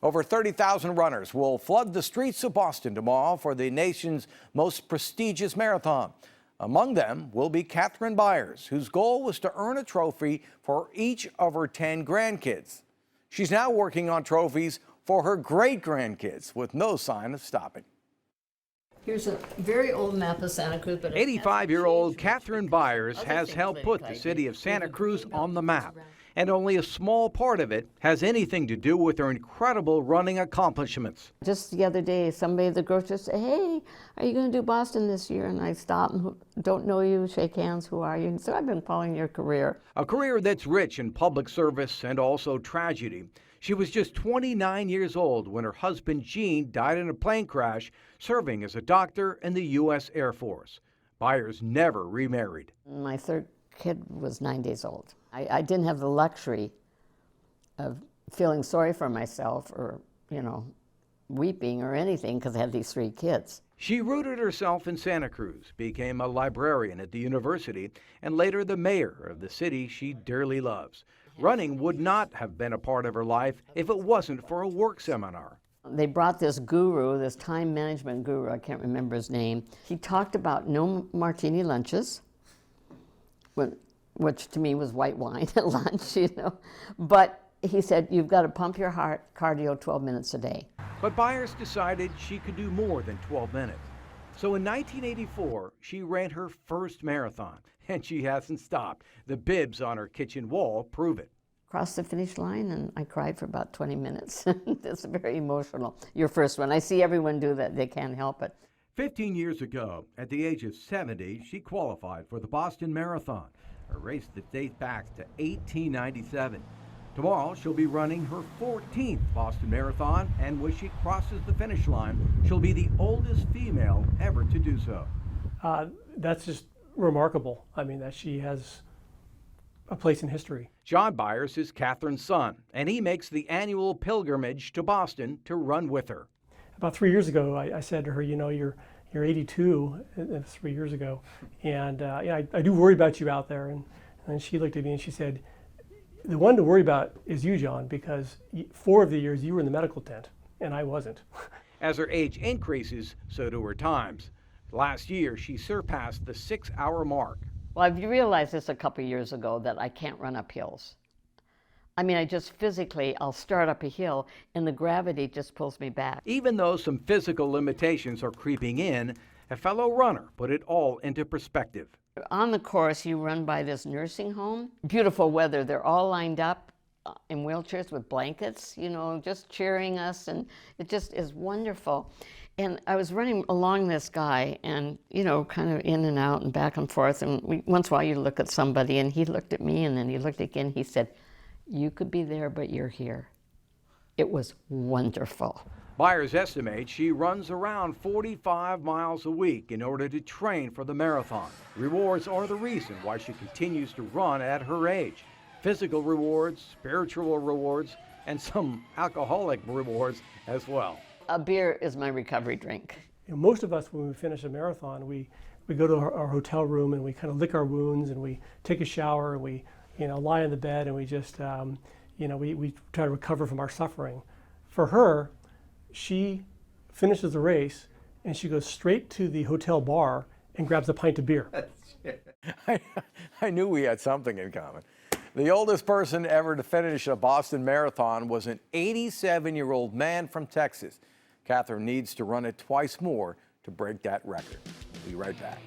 Over 30,000 runners will flood the streets of Boston tomorrow for the nation's most prestigious marathon. Among them will be Katherine Beiers, whose goal was to earn a trophy for each of her 10 grandkids. She's now working on trophies for her great-grandkids with no sign of stopping. Here's a very old map of Santa Cruz. 85-year-old Katherine Beiers has helped put the city of Santa Cruz on the map, and only a small part of it has anything to do with her incredible running accomplishments. Just the other day, somebody at the grocery said, "Hey, are you going to do Boston this year?" And I stopped and, "Don't know you, shake hands, who are you?" And so I've been following your career. A career that's rich in public service and also tragedy. She was just 29 years old when her husband Gene died in a plane crash serving as a doctor in the U.S. Air Force. Beiers never remarried. My third kid was 9 days old. I didn't have the luxury of feeling sorry for myself or, weeping or anything because I had these 3 kids. She rooted herself in Santa Cruz, became a librarian at the university, and later the mayor of the city she dearly loves. Running would not have been a part of her life if it wasn't for a work seminar. They brought this guru, this time management guru, I can't remember his name. He talked about no martini lunches, which to me was white wine at lunch, But he said, you've got to pump your heart, cardio 12 minutes a day. But Beiers decided she could do more than 12 minutes. So in 1984, she ran her first marathon, and she hasn't stopped. The bibs on her kitchen wall prove it. Crossed the finish line, and I cried for about 20 minutes. It's very emotional. Your first one. I see everyone do that. They can't help it. 15 years ago, at the age of 70, she qualified for the Boston Marathon, a race that dates back to 1897. Tomorrow, she'll be running her 14th Boston Marathon, and when she crosses the finish line, she'll be the oldest female ever to do so. That's just remarkable. I mean, that she has a place in history. John Beiers is Katherine's son, and he makes the annual pilgrimage to Boston to run with her. About 3 years ago, I said to her, you're 82, 3 years ago, and I do worry about you out there. And she looked at me and she said, the one to worry about is you, John, because 4 of the years you were in the medical tent, and I wasn't. As her age increases, so do her times. Last year, she surpassed the 6-hour mark. Well, I've realized this a couple of years ago that I can't run up hills. I mean, I just physically, I'll start up a hill and the gravity just pulls me back. Even though some physical limitations are creeping in, a fellow runner put it all into perspective. On the course, you run by this nursing home. Beautiful weather. They're all lined up in wheelchairs with blankets, just cheering us, and it just is wonderful. And I was running along this guy and, kind of in and out and back and forth. And once in a while you look at somebody, and he looked at me, and then he looked again. He said, "You could be there, but you're here." It was wonderful. Beiers estimates she runs around 45 miles a week in order to train for the marathon. Rewards are the reason why she continues to run at her age. Physical rewards, spiritual rewards, and some alcoholic rewards as well. A beer is my recovery drink. Most of us, when we finish a marathon, we go to our hotel room and we kind of lick our wounds and we take a shower and we lie in the bed and we just we try to recover from our suffering. For her, she finishes the race and she goes straight to the hotel bar and grabs a pint of beer. I knew we had something in common. The oldest person ever to finish a Boston Marathon was an 87-year-old man from Texas. Katherine needs to run it twice more to break that record. We'll be right back.